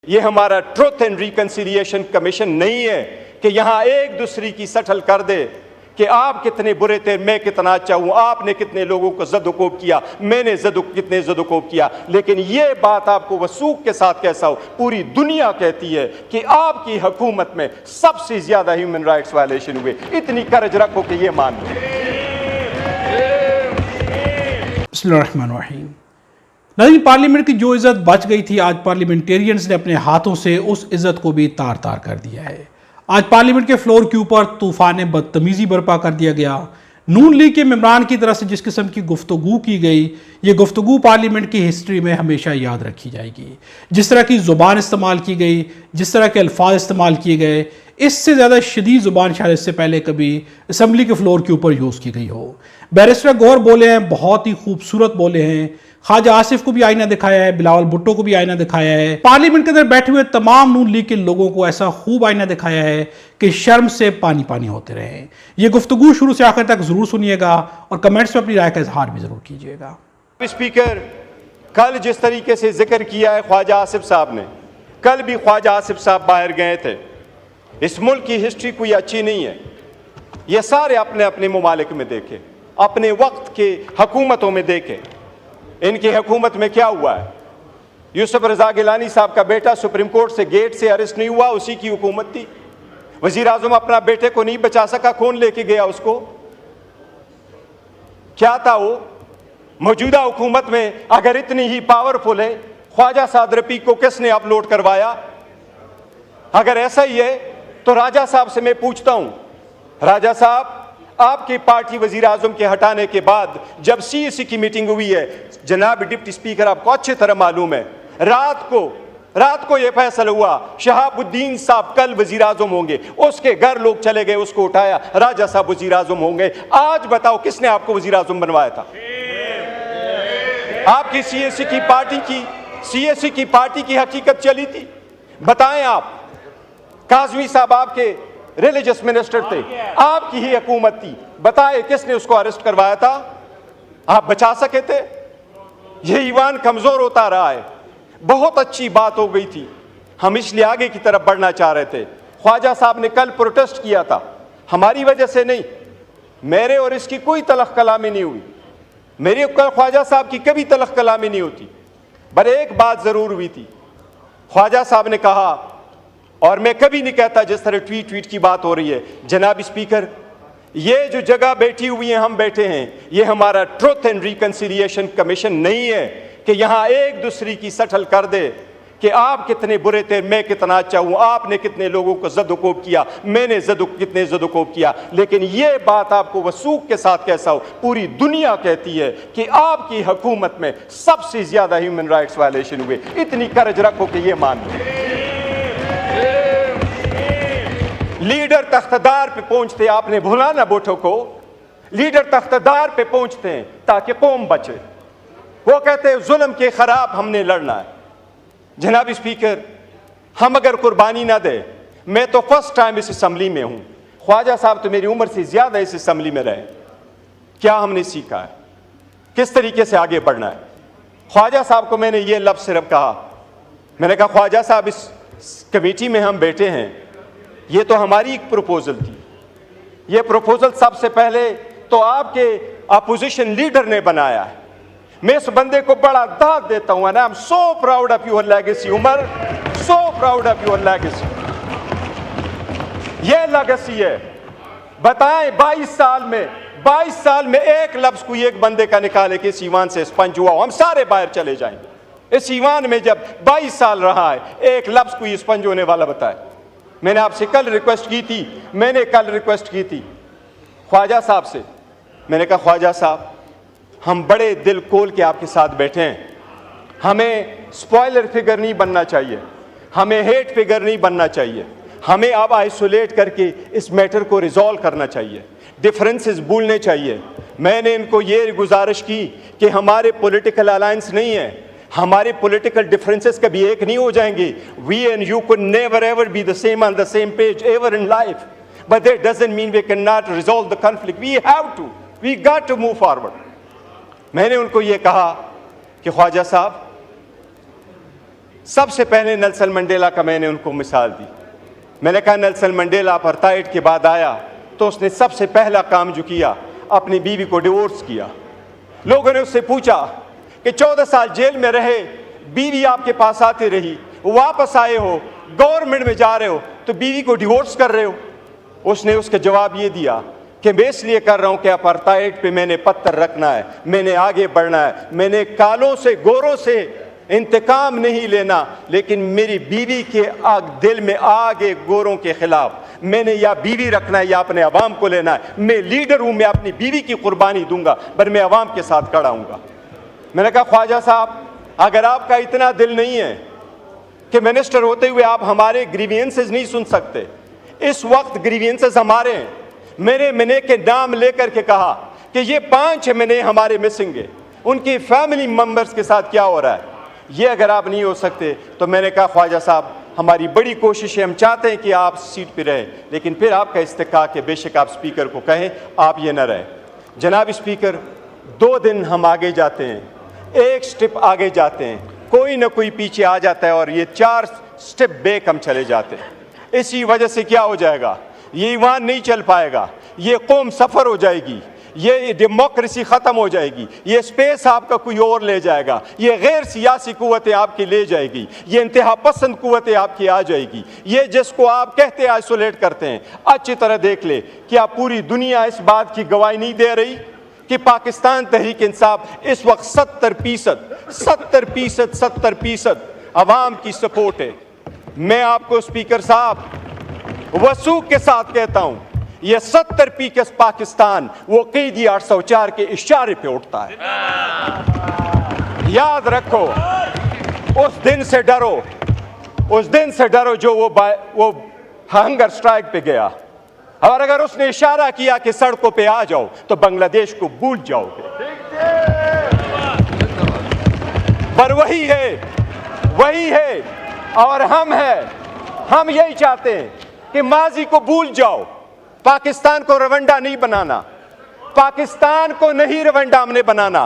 ये हमारा truth and reconciliation commission नहीं है कि यहां एक दूसरे की सटल कर दे कि आप कितने बुरे थे, मैं कितना अच्छा हूं, आपने कितने लोगों को जदोकोब किया, मैंने कितने जदोकोब किया। लेकिन ये बात आपको वसूख के साथ कैसा हो, पूरी दुनिया कहती है कि आपकी हुकूमत में सबसे ज्यादा ह्यूमन राइट्स वायलेशन हुए। इतनी करज रखो कि ये मान लो। बिस्मिल्लाहिर्रहमानिर्रहीम। नाज़रीन, पार्लियामेंट की जो इज़्ज़त बच गई थी, आज पार्लियामेंटेरियंस ने अपने हाथों से उस इज़्ज़त को भी तार तार कर दिया है। आज पार्लियामेंट के फ्लोर के ऊपर तूफान बदतमीज़ी बर्पा कर दिया गया। नून लीग के मेंबरान की तरफ से जिस किस्म की गुफ्तगू की गई, ये गुफ्तगू पार्लियामेंट की हिस्ट्री में हमेशा याद रखी जाएगी। जिस तरह की ज़ुबान इस्तेमाल की गई, जिस तरह के अल्फाज इस्तेमाल किए गए, इससे ज़्यादा शदीद ज़ुबान शायद इससे पहले कभी असम्बली के फ्लोर के ऊपर यूज़ की गई हो। बैरिस्टर गौहर बोले हैं, बहुत ही खूबसूरत बोले हैं। ख्वाजा आसिफ को भी आईना दिखाया है, बिलावल भुट्टो को भी आईना दिखाया है। पार्लियामेंट के अंदर बैठे हुए तमाम नून लीग के लोगों को ऐसा खूब आईना दिखाया है कि शर्म से पानी पानी होते रहे। ये गुफ्तगू शुरू से आखिर तक जरूर सुनिएगा और कमेंट्स में अपनी राय का इजहार भी जरूर कीजिएगा। स्पीकर, कल जिस तरीके से जिक्र किया है ख्वाजा आसिफ साहब ने, कल भी ख्वाजा आसिफ साहब बाहर गए थे। इस मुल्क की हिस्ट्री कोई अच्छी नहीं है। ये सारे अपने अपने ममालिक में देखे, अपने वक्त के हुकूमतों में देखे, इनकी हुकूमत में क्या हुआ है। यूसुफ रजा गिलानी साहब का बेटा सुप्रीम कोर्ट से गेट से अरेस्ट नहीं हुआ, उसी की हुकूमत थी। वजीर आजम अपना बेटे को नहीं बचा सका, कौन लेके गया उसको? क्या था वो? मौजूदा हुकूमत में अगर इतनी ही पावरफुल है, ख्वाजा साद रफीक को किसने अपलोड करवाया? अगर ऐसा ही है तो राजा साहब से मैं पूछता हूं, राजा साहब, आपकी पार्टी वजीर आजम के हटाने के बाद जब सीएसी की मीटिंग हुई है, जनाब डिप्टी स्पीकर आपको अच्छी तरह मालूम है, रात को यह फैसला हुआ शहाबुद्दीन साहब कल वजीर आजम होंगे। उसके घर लोग चले गए, उसको उठाया, राजा साहब वजीर आजम होंगे। आज बताओ किसने आपको वजीर आजम बनवाया था? आपकी सीएसी की पार्टी की हकीकत चली थी। बताएं आप। काजमी साहब आपके रिलीजियस मिनिस्टर थे, आपकी ही हुकूमत थी। बताए किसने उसको अरेस्ट करवाया था? आप बचा सके थे? यह ईवान कमजोर होता रहा है। बहुत अच्छी बात हो गई थी, हम इसलिए आगे की तरफ बढ़ना चाह रहे थे। ख्वाजा साहब ने कल प्रोटेस्ट किया था, हमारी वजह से नहीं, मेरे और इसकी कोई तलख कलामी नहीं हुई। मेरी कल ख्वाजा साहब की कभी तलख कलामी नहीं होती, पर एक बात जरूर हुई थी। ख्वाजा साहब ने कहा, और मैं कभी नहीं कहता जिस तरह ट्वीट की बात हो रही है, जनाब स्पीकर, ये जो जगह बैठी हुई है, हम बैठे हैं, ये हमारा ट्रुथ एंड रिकंसिलिएशन कमीशन नहीं है कि यहां एक दूसरे की सटल कर दे कि आप कितने बुरे थे, मैं कितना अच्छा हूं, आपने कितने लोगों को जदोकोब किया, मैंने कितने जदोकोब किया। लेकिन ये बात आपको वसूख के साथ कैसा हो, पूरी दुनिया कहती है कि आपकी हुकूमत में सबसे ज्यादा ह्यूमन राइट्स वायलेशन हुए। इतनी करज रखो कि ये मान लो। लीडर तख्तदार पे पहुंचते, आपने भुला ना भुट्टो को, लीडर तख्तदार पे पहुंचते हैं ताकि कौम बचे। वो कहते हैं जुल्म के खिलाफ हमने लड़ना है। जनाब स्पीकर, हम अगर कुर्बानी ना दे, मैं तो फर्स्ट टाइम इस असम्बली में हूं, ख्वाजा साहब तो मेरी उम्र से ज्यादा इस असम्बली में रहे। क्या हमने सीखा है, किस तरीके से आगे बढ़ना है? ख्वाजा साहब को मैंने ये लफ्ज सिर्फ कहा, मैंने कहा ख्वाजा साहब, इस कमेटी में हम बैठे हैं, ये तो हमारी एक प्रपोजल थी। ये प्रपोजल सबसे पहले तो आपके अपोजिशन लीडर ने बनाया है। मैं इस बंदे को बड़ा दाद देता हूं। I am so proud of your legacy Umar, so proud of your legacy. ये लेगेसी है। बताएं 22 साल में एक लफ्ज कोई एक बंदे का निकाले कि इस ईवान से स्पंज हुआ, हम सारे बाहर चले जाएंगे। इस ईवान में जब 22 साल रहा है, एक लफ्ज कोई स्पंज होने वाला बताए। मैंने आपसे कल रिक्वेस्ट की थी ख्वाजा साहब से। मैंने कहा ख्वाजा साहब, हम बड़े दिल खोल के आपके साथ बैठे हैं। हमें स्पॉइलर फिगर नहीं बनना चाहिए, हमें हेट फिगर नहीं बनना चाहिए। हमें अब आइसोलेट करके इस मैटर को रिजॉल्व करना चाहिए, डिफरेंसेस भूलने चाहिए। मैंने इनको ये गुजारिश की कि हमारे पॉलिटिकल अलायंस नहीं है, हमारे पॉलिटिकल डिफरेंसेस कभी एक नहीं हो जाएंगे। We and you could never ever be the same on the same page ever in life, but that doesn't mean we can not resolve the conflict. We got to move forward. मैंने उनको ये कहा कि ख्वाजा साहब, सबसे पहले Nelson Mandela का मैंने उनको मिसाल दी। मैंने कहा नेल्सन मंडेला अपार्थाइड के बाद आया तो उसने सबसे पहला काम जो किया, अपनी बीवी को डिवोर्स किया। लोगों ने उससे पूछा कि 14 साल जेल में रहे, बीवी आपके पास आती रही, वापस आए हो, गवर्नमेंट में जा रहे हो, तो बीवी को डिवोर्स कर रहे हो। उसने उसका जवाब ये दिया कि मैं इसलिए कर रहा हूं कि अपार्थाइड पे मैंने पत्थर रखना है, मैंने आगे बढ़ना है, मैंने कालों से गोरों से इंतकाम नहीं लेना, लेकिन मेरी बीवी के दिल में आगे गोरों के खिलाफ मैंने या बीवी रखना है या अपने अवाम को लेना है। मैं लीडर हूं, मैं अपनी बीवी की कुर्बानी दूंगा, पर मैं अवाम के साथ खड़ा हूंगा। मैंने कहा ख्वाजा साहब, अगर आपका इतना दिल नहीं है कि मिनिस्टर होते हुए आप हमारे ग्रीवियंसेस नहीं सुन सकते, इस वक्त ग्रीवियंसेस हमारे हैं। मेरे महीने के नाम लेकर के कहा कि ये 5 महीने हमारे मिसिंग है, उनकी फैमिली मेंबर्स के साथ क्या हो रहा है, ये अगर आप नहीं हो सकते तो मैंने कहा ख्वाजा साहब, हमारी बड़ी कोशिश है, हम चाहते हैं कि आप सीट पे रहें, लेकिन फिर आपका इस्तेका कि बेशक आप स्पीकर को कहें आप ये न रहें। जनाब स्पीकर, 2 दिन हम आगे जाते हैं, 1 स्टेप आगे जाते हैं, कोई ना कोई पीछे आ जाता है और ये 4 स्टेप बैक हम चले जाते हैं। इसी वजह से क्या हो जाएगा, ये ईमान नहीं चल पाएगा, ये कौम सफ़र हो जाएगी, ये डेमोक्रेसी ख़त्म हो जाएगी, ये स्पेस आपका कोई और ले जाएगा, ये गैर सियासी कुव्वतें आपकी ले जाएगी, ये इंतहा पसंद कुव्वतें आपकी आ जाएगी। ये जिसको आप कहते हैं आइसोलेट करते हैं, अच्छी तरह देख ले क्या पूरी दुनिया इस बात की गवाही नहीं दे रही कि पाकिस्तान तहरीक इंसाफ इस वक्त 70% अवाम की सपोर्ट है। मैं आपको स्पीकर साहब वसूख के साथ कहता हूं, ये 70% पाकिस्तान वो कैदी 804 के इशारे पे उठता है। याद रखो, उस दिन से डरो जो वो हंगर स्ट्राइक पे गया, और अगर उसने इशारा किया कि सड़कों पे आ जाओ तो बांग्लादेश को भूल जाओगे। पर वही है और हम यही चाहते हैं कि माजी को भूल जाओ, पाकिस्तान को रवंडा नहीं बनाना, पाकिस्तान को नहीं रवंडा हमने बनाना,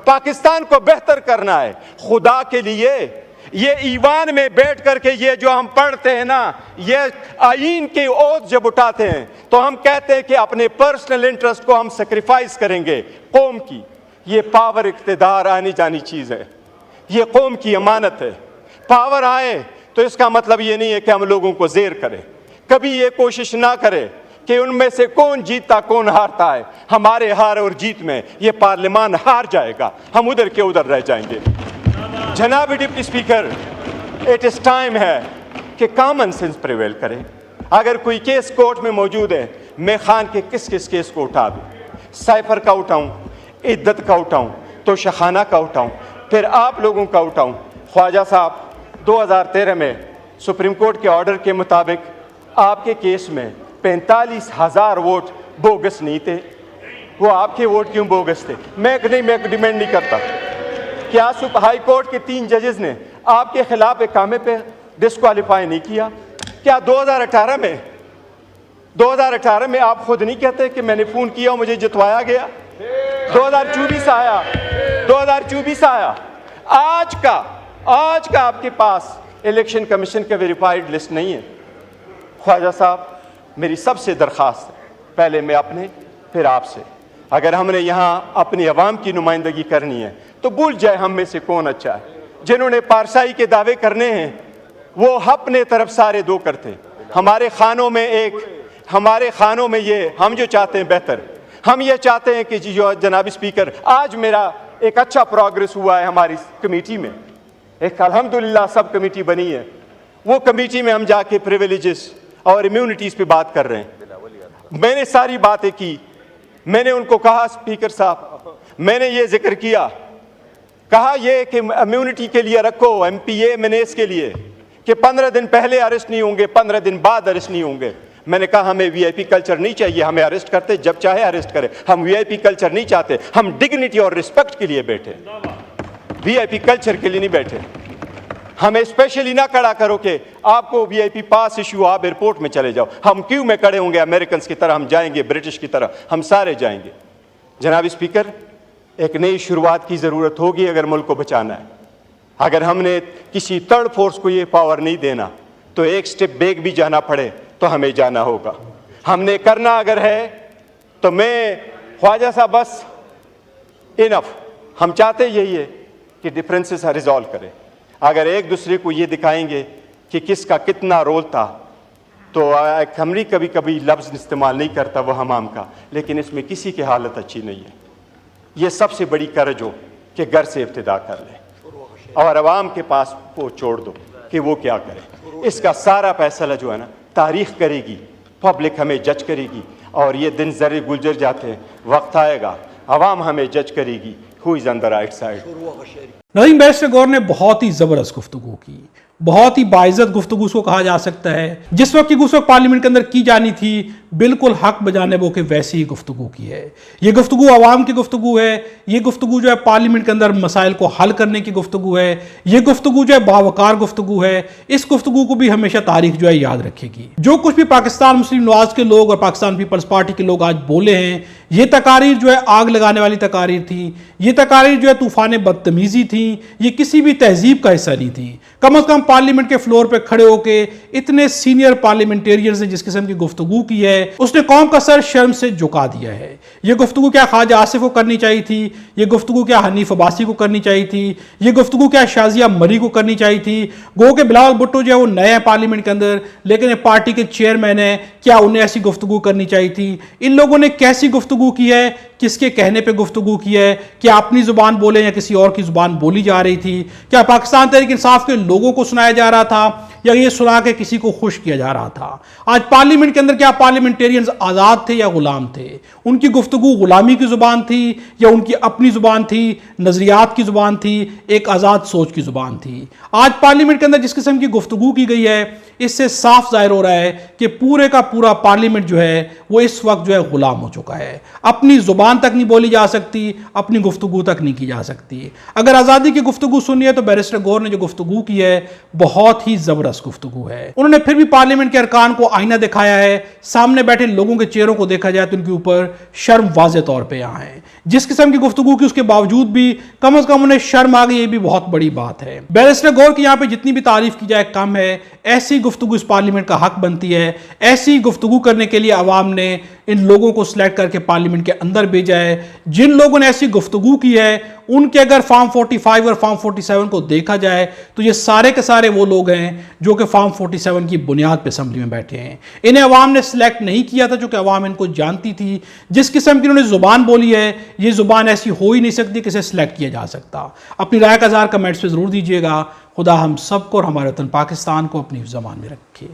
पाकिस्तान को बेहतर करना है। खुदा के लिए ये ईवान में बैठ करके ये जो हम पढ़ते हैं ना, ये आईन के ओथ जब उठाते हैं तो हम कहते हैं कि अपने पर्सनल इंटरेस्ट को हम सेक्रीफाइस करेंगे कौम की। ये पावर इख्तिदार आनी जानी चीज़ है, ये कौम की अमानत है। पावर आए तो इसका मतलब ये नहीं है कि हम लोगों को जेर करें, कभी ये कोशिश ना करें कि उनमें से कौन जीतता कौन हारता है। हमारे हार और जीत में ये पार्लियामान हार जाएगा, हम उधर के उधर रह जाएंगे। जनाब deputy speaker, it is time है कि कॉमन सेंस प्रिवेल करे। अगर कोई केस कोर्ट में मौजूद है, मैं खान के किस किस केस को उठा दूँ, साइफर का उठाऊँ, इद्दत का उठाऊँ, तो शखाना का उठाऊँ, फिर आप लोगों का उठाऊँ। ख्वाजा साहब, 2013 में सुप्रीम कोर्ट के ऑर्डर के मुताबिक आपके केस में 45,000 वोट बोगस नहीं थे। वो आपके वोट क्यों बोगस थे? मैं डिमांड नहीं करता। क्या हाई कोर्ट के 3 जजेस ने आपके खिलाफ इकामे पे डिस्क्वालीफाई नहीं किया? क्या 2018 में आप खुद नहीं कहते कि मैंने फ़ोन किया और मुझे जितवाया गया? 2024 आया, आज का आपके पास इलेक्शन कमीशन का वेरीफाइड लिस्ट नहीं है। ख्वाजा साहब, मेरी सबसे दरख्वास्त है, पहले मैं अपने फिर आपसे, अगर हमने यहाँ अपनी आवाम की नुमाइंदगी करनी है तो भूल जाए हम में से कौन अच्छा है। जिन्होंने पारसाई के दावे करने हैं वो अपने तरफ सारे 2 करते। हमारे खानों में ये हम जो चाहते हैं बेहतर, हम ये चाहते हैं कि जो जनाब स्पीकर, आज मेरा एक अच्छा प्रोग्रेस हुआ है हमारी कमेटी में, एक अल्हम्दुलिल्लाह सब कमेटी बनी है। वो कमेटी में हम जाके प्रिविलेजेस और इम्यूनिटीज़ पे बात कर रहे हैं। मैंने सारी बातें की, मैंने उनको कहा स्पीकर साहब, मैंने ये जिक्र किया, कहा ये कि इम्यूनिटी के लिए रखो MPA मैनेज के लिए कि 15 दिन पहले अरेस्ट नहीं होंगे, 15 दिन बाद अरेस्ट नहीं होंगे। मैंने कहा हमें VIP कल्चर नहीं चाहिए, हमें अरेस्ट करते जब चाहे अरेस्ट करें, हम VIP कल्चर नहीं चाहते, हम डिग्निटी और रिस्पेक्ट के लिए बैठे, VIP कल्चर के लिए नहीं बैठे। हमें स्पेशली ना खड़ा करो कि आपको VIP पास इशू, आप एयरपोर्ट में चले जाओ। हम क्यों में खड़े होंगे अमेरिकन की तरह, हम जाएंगे ब्रिटिश की तरह, हम सारे जाएंगे। जनाब स्पीकर, एक नई शुरुआत की ज़रूरत होगी अगर मुल्क को बचाना है। अगर हमने किसी थर्ड फोर्स को ये पावर नहीं देना तो एक स्टेप बैक भी जाना पड़े तो हमें जाना होगा। हमने करना अगर है तो मैं ख्वाजा साहब बस इनफ, हम चाहते यही है कि डिफरेंसेस रिजॉल्व करें। अगर एक दूसरे को ये दिखाएंगे कि किसका कितना रोल था तो हमरी कभी कभी लफ्ज़ इस्तेमाल नहीं करता वो हमाम का, लेकिन इसमें किसी की हालत अच्छी नहीं है। ये सबसे बड़ी कर्ज हो कि घर से इब्तिदा कर ले और आवाम के पास वो छोड़ दो कि वो क्या करे। इसका सारा फैसला जो है ना तारीख करेगी, पब्लिक हमें जज करेगी और ये दिन ज़रे गुजर जाते हैं, वक्त आएगा आवाम हमें जज करेगी who is on the right side. नाज़रीन, बैरिस्टर गौहर ने बहुत ही ज़बरदस्त गुफ्तगू की, बहुत ही बाइज़्ज़त गुफ्तगू उसको कहा जा सकता है। जिस वक्त की गुफ्तगू पार्लियामेंट के अंदर की जानी थी बिल्कुल हक बजानिबों के वैसी ही गुफ्तगू की है। ये गुफ्तगू आवाम की गुफ्तगू है, ये गुफ्तगू जो है पार्लियामेंट के अंदर मसाइल को हल करने की गुफ्तगू है, ये गुफ्तगू जो है बावकार गुफ्तगू है। इस गुफ्तगू को भी हमेशा तारीख जो है याद रखेगी। जो कुछ भी पाकिस्तान मुस्लिम नवाज के लोग और पाकिस्तान पीपल्स पार्टी के लोग आज बोले हैं, ये तकारीर जो है आग लगाने वाली तकारीर थी, ये तकारीर जो है तूफान बदतमीजी थी, ये किसी भी तहजीब का हिस्सा नहीं थी। कम अज कम पार्लियामेंट के फ्लोर पे खड़े होकर इतने सीनियर पार्लियामेंटेरियंस ने जिस किस्म की गुफ्तगू की है उसने कौम का सर शर्म से झुका दिया है। ये गुफ्तगू क्या ख्वाजा आसिफ को करनी चाहिए थी, ये गुफ्तगू क्या हनीफ अब्बासी को करनी चाहिए थी, ये गुफ्तगू क्या शाजिया मरी को करनी चाहिए थी। गो के बिलावल भुट्टो जो है वो नए हैं पार्लियामेंट के अंदर, लेकिन पार्टी के चेयरमैन है, क्या उन्हें ऐसी गुफ्तगू करनी चाहिए थी? इन लोगों ने कैसी गुफ्तगू की है, किसके कहने पे गुफ्तगू की है? क्या अपनी जुबान बोले या किसी और की जुबान बोली जा रही थी? क्या पाकिस्तान तहरीक इंसाफ के लोगों को सुनाया जा रहा था या ये सुना के किसी को खुश किया जा रहा था? आज पार्लियामेंट के अंदर क्या पार्लियामेंटेरियंस आज़ाद थे या गुलाम थे? उनकी गुफ्तगू गुलामी की जुबान थी या उनकी अपनी जुबान थी, नजरियात की जुबान थी, एक आज़ाद सोच की जुबान थी? आज पार्लियामेंट के अंदर जिस किस्म की गुफ्तगू की गई है इससे साफ जाहिर हो रहा है कि पूरे का पूरा पार्लियामेंट जो है वो इस वक्त जो है गुलाम हो चुका है। अपनी जुबान तक नहीं बोली जा सकती, अपनी गुफ्तगू तक नहीं की जा सकती। अगर आज़ादी की गुफ्तगू सुनी है तो बैरिस्टर गौहर ने जो गुफ्तगू की है बहुत ही ज़बरदस्त गुफ्तगू है। उन्होंने फिर भी पार्लियामेंट के अरकान को आईना दिखाया है। सामने बैठे लोगों के चेहरों को देखा जाए तो उनके ऊपर शर्म वाज़े तौर पर यहाँ है। जिस किस्म की गुफ्तगू की उसके बावजूद भी कम अज़ कम उन्हें शर्म आ गई, ये भी बहुत बड़ी बात है। बैरिस्टर गौहर की यहाँ पे जितनी भी तारीफ की जाए कम है। ऐसी गुफ्तगू इस पार्लियामेंट का हक बनती है। ऐसी गुफ्तगू करने के लिए अवाम ने इन लोगों को सिलेक्ट करके पार्लियामेंट के अंदर भेजा है। जिन लोगों ने ऐसी गुफ्तगू की है उनके अगर फॉर्म 45 और फॉर्म 47 को देखा जाए तो ये सारे के सारे वो लोग हैं जो कि फॉर्म 47 की बुनियाद पर असेंबली में बैठे हैं। इन्हें अवाम ने सिलेक्ट नहीं किया था, जो कि अवाम इनको जानती थी। जिस किस्म की उन्होंने जुबान बोली है ये जुबान ऐसी हो ही नहीं सकती कि इसे सिलेक्ट किया जा सकता। अपनी राय का इज़हार कमेंट्स में ज़रूर दीजिएगा। खुदा हम सबको और हमारे वतन पाकिस्तान को अपनी ज़बान में रखे।